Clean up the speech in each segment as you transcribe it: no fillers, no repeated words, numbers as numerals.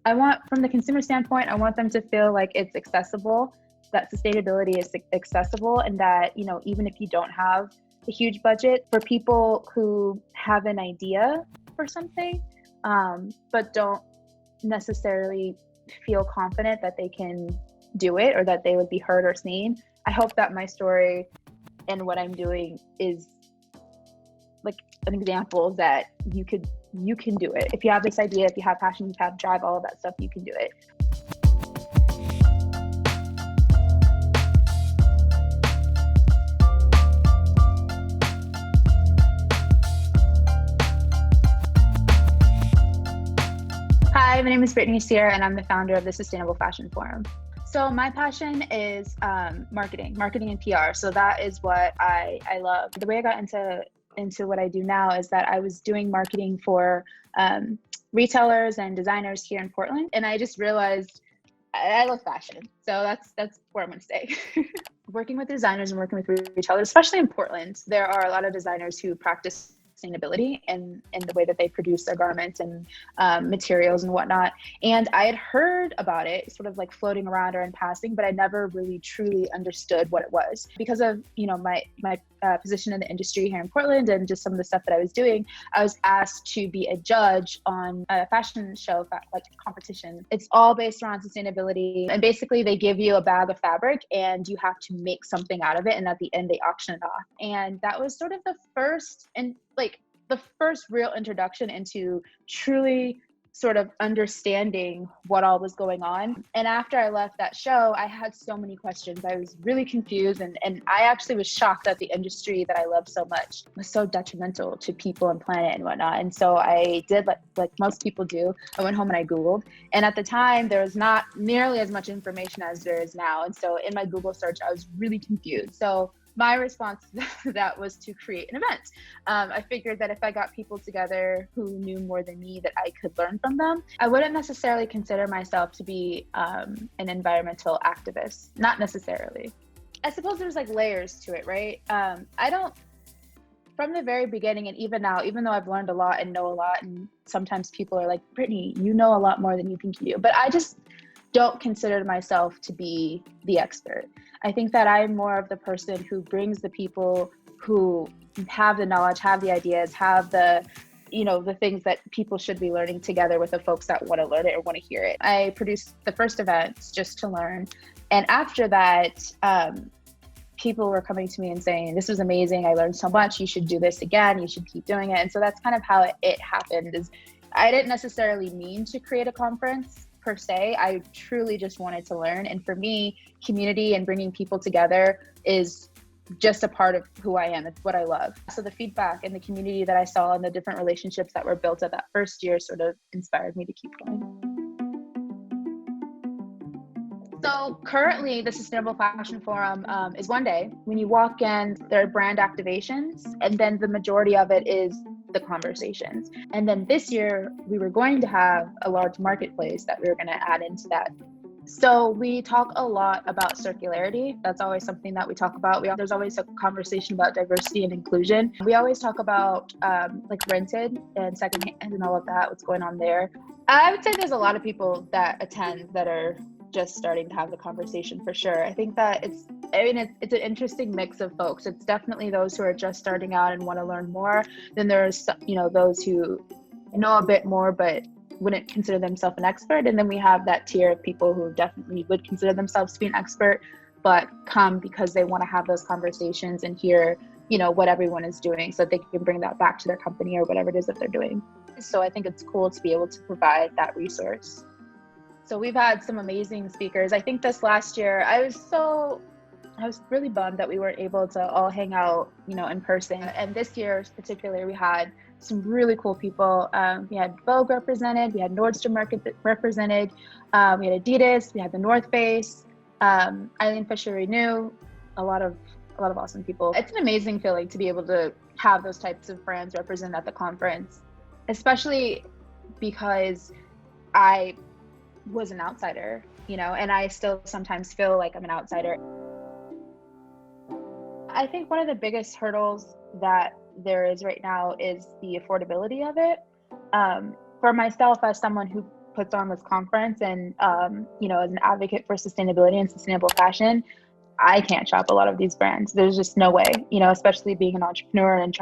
I want, from the consumer standpoint, I want them to feel like it's accessible, that sustainability is accessible, and that, even if you don't have a huge budget, for people who have an idea for something, but don't necessarily feel confident that they can do it or that they would be heard or seen. I hope that my story and what I'm doing is like an example that you can do it. If you have this idea, if you have passion, you have drive, all of that stuff, you can do it. Hi, my name is Brittany Sierra, and I'm the founder of the Sustainable Fashion Forum. So my passion is marketing and PR. So that is what I love. The way I got into what I do now is that I was doing marketing for retailers and designers here in Portland, and I just realized I love fashion. So that's where I'm going to stay. Working with designers and working with retailers, especially in Portland, there are a lot of designers who practice sustainability and the way that they produce their garments and materials and whatnot. And I had heard about it sort of like floating around or in passing, but I never really truly understood what it was. Because of, my position in the industry here in Portland and just some of the stuff that I was doing, I was asked to be a judge on a fashion show, like competition. It's all based around sustainability. And basically they give you a bag of fabric and you have to make something out of it. And at the end they auction it off. And that was sort of the first real introduction into truly sort of understanding what all was going on. And after I left that show, I had so many questions. I was really confused, and I actually was shocked that the industry that I love so much was so detrimental to people and planet and whatnot. And so I did like most people do. I went home and I Googled. And at the time, there was not nearly as much information as there is now. And so in my Google search, I was really confused. So my response to that was to create an event. I figured that if I got people together who knew more than me, that I could learn from them. I wouldn't necessarily consider myself to be an environmental activist, not necessarily. I suppose there's like layers to it, right? I don't, from the very beginning and even now, even though I've learned a lot and know a lot, and sometimes people are like, Brittany, you know a lot more than you think you do, but I just don't consider myself to be the expert. I think that I'm more of the person who brings the people who have the knowledge, have the ideas, have the things that people should be learning together with the folks that want to learn it or want to hear it. I produced the first events just to learn. And after that, people were coming to me and saying, this was amazing. I learned so much. You should do this again. You should keep doing it. And so that's kind of how it happened. Is I didn't necessarily mean to create a conference per se. I truly just wanted to learn. And for me, community and bringing people together is just a part of who I am. It's what I love. So the feedback and the community that I saw and the different relationships that were built at that first year sort of inspired me to keep going. So currently the Sustainable Fashion Forum is one day. When you walk in, there are brand activations, and then the majority of it is the conversations. And then this year we were going to have a large marketplace that we were going to add into that. So we talk a lot about circularity. That's always something that we talk about. There's always a conversation about diversity and inclusion. We always talk about like rented and secondhand and all of that, what's going on there. I would say there's a lot of people that attend that are just starting to have the conversation for sure. I think that it's an interesting mix of folks. It's definitely those who are just starting out and want to learn more. Then there's, those who know a bit more, but wouldn't consider themselves an expert. And then we have that tier of people who definitely would consider themselves to be an expert, but come because they want to have those conversations and hear, what everyone is doing so that they can bring that back to their company or whatever it is that they're doing. So I think it's cool to be able to provide that resource. So we've had some amazing speakers. I think this last year, I was really bummed that we weren't able to all hang out, in person. And this year particularly, we had some really cool people. We had Vogue represented, we had Nordstrom Market represented, we had Adidas, we had the North Face, Eileen Fisher Renew, a lot of awesome people. It's an amazing feeling to be able to have those types of brands represented at the conference, especially because I was an outsider, and I still sometimes feel like I'm an outsider. I think one of the biggest hurdles that there is right now is the affordability of it. For myself, as someone who puts on this conference and, as an advocate for sustainability and sustainable fashion, I can't shop a lot of these brands. There's just no way, especially being an entrepreneur and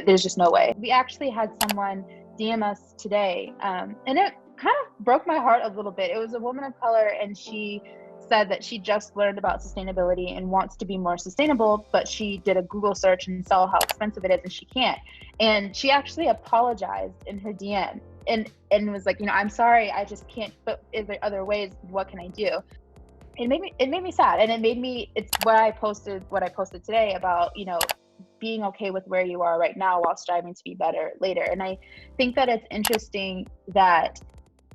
there's just no way. We actually had someone DM us today, and it kind of broke my heart a little bit. It was a woman of color, and she said that she just learned about sustainability and wants to be more sustainable, but she did a Google search and saw how expensive it is and she can't. And she actually apologized in her DM and was like, I'm sorry, I just can't, but is there other ways? What can I do? It made me sad. And it's what I posted today about, being okay with where you are right now while striving to be better later. And I think that it's interesting that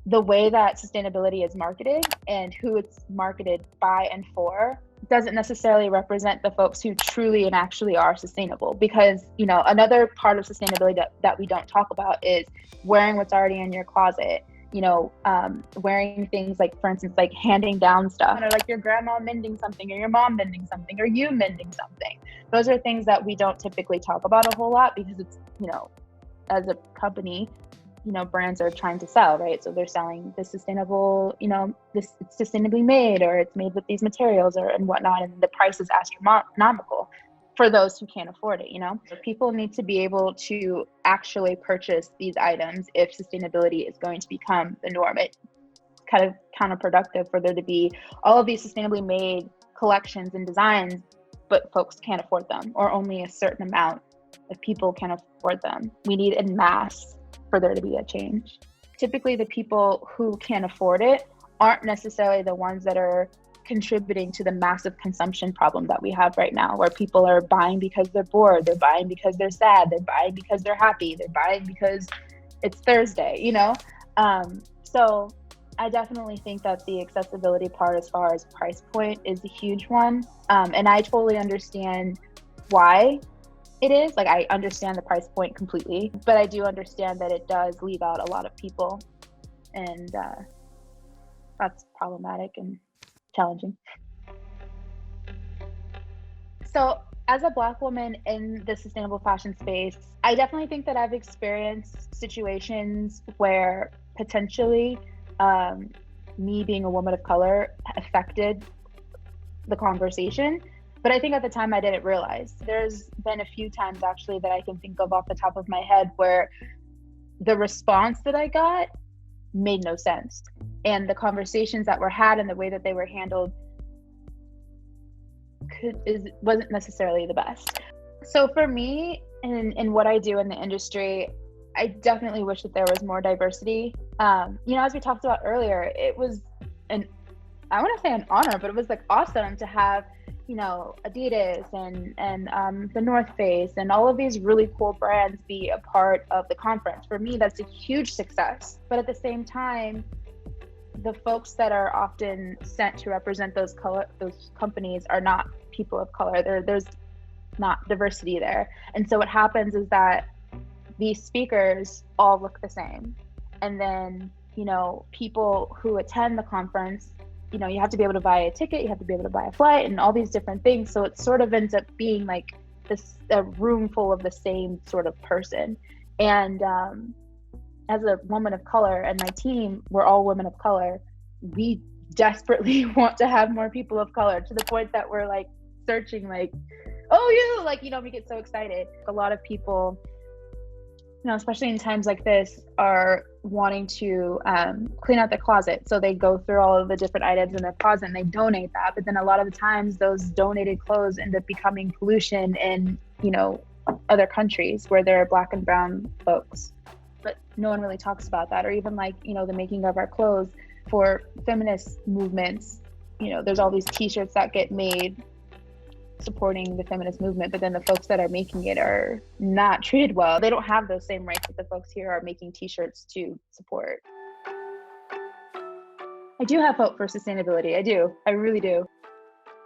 the way that sustainability is marketed and who it's marketed by and for doesn't necessarily represent the folks who truly and actually are sustainable. Because, another part of sustainability that we don't talk about is wearing what's already in your closet, wearing things like, for instance, like handing down stuff, or like your grandma mending something, or your mom mending something, or you mending something. Those are things that we don't typically talk about a whole lot because it's, as a company, brands are trying to sell, right? So they're selling this sustainable, this it's sustainably made, or it's made with these materials and whatnot. And the price is astronomical for those who can't afford it, So people need to be able to actually purchase these items if sustainability is going to become the norm. It's kind of counterproductive for there to be all of these sustainably made collections and designs, but folks can't afford them, or only a certain amount of people can afford them. We need en masse for there to be a change. Typically, the people who can't afford it aren't necessarily the ones that are contributing to the massive consumption problem that we have right now, where people are buying because they're bored, they're buying because they're sad, they're buying because they're happy, they're buying because it's Thursday, So I definitely think that the accessibility part as far as price point is a huge one. And I totally understand why it is. Like, I understand the price point completely, but I do understand that it does leave out a lot of people. And that's problematic and challenging. So as a Black woman in the sustainable fashion space, I definitely think that I've experienced situations where potentially me being a woman of color affected the conversation. But I think at the time I didn't realize. There's been a few times actually that I can think of off the top of my head where the response that I got made no sense. And the conversations that were had and the way that they were handled wasn't necessarily the best. So for me, in what I do in the industry, I definitely wish that there was more diversity. As we talked about earlier, it was I want to say an honor, but it was like awesome to have, Adidas and the North Face and all of these really cool brands be a part of the conference. For me, that's a huge success. But at the same time, the folks that are often sent to represent those companies are not people of color. There's not diversity there. And so what happens is that these speakers all look the same. And then, people who attend the conference, you have to be able to buy a ticket, you have to be able to buy a flight and all these different things. So it sort of ends up being like a room full of the same sort of person. And as a woman of color, and my team, we're all women of color, we desperately want to have more people of color, to the point that we're like searching, like, we get so excited. A lot of people, especially in times like this, are wanting to clean out their closet. So they go through all of the different items in their closet and they donate that. But then a lot of the times those donated clothes end up becoming pollution in, other countries where there are Black and brown folks. But no one really talks about that. Or even like, the making of our clothes for feminist movements. There's all these t-shirts that get made supporting the feminist movement, but then the folks that are making it are not treated well. They don't have those same rights that the folks here are making t-shirts to support. I do have hope for sustainability. I do. I really do.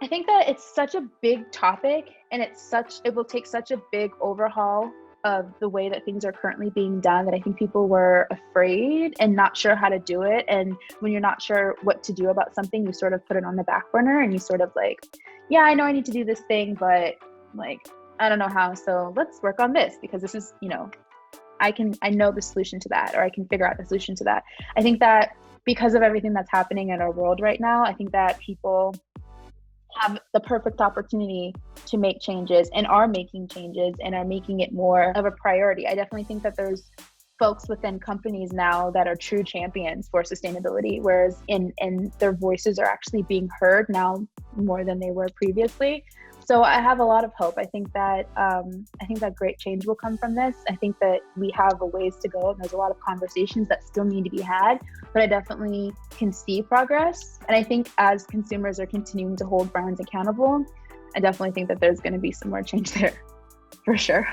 I think that it's such a big topic, and it will take such a big overhaul of the way that things are currently being done, that I think people were afraid and not sure how to do it. And when you're not sure what to do about something, you sort of put it on the back burner and you sort of like, yeah, I know I need to do this thing, but like, I don't know how. So let's work on this because this is, I know the solution to that, or I can figure out the solution to that. I think that because of everything that's happening in our world right now, I think that people have the perfect opportunity to make changes and are making changes and are making it more of a priority. I definitely think that there's folks within companies now that are true champions for sustainability, whereas in their voices are actually being heard now more than they were previously. So I have a lot of hope. I think that great change will come from this. I think that we have a ways to go, and there's a lot of conversations that still need to be had, but I definitely can see progress. And I think as consumers are continuing to hold brands accountable, I definitely think that there's going to be some more change there, for sure.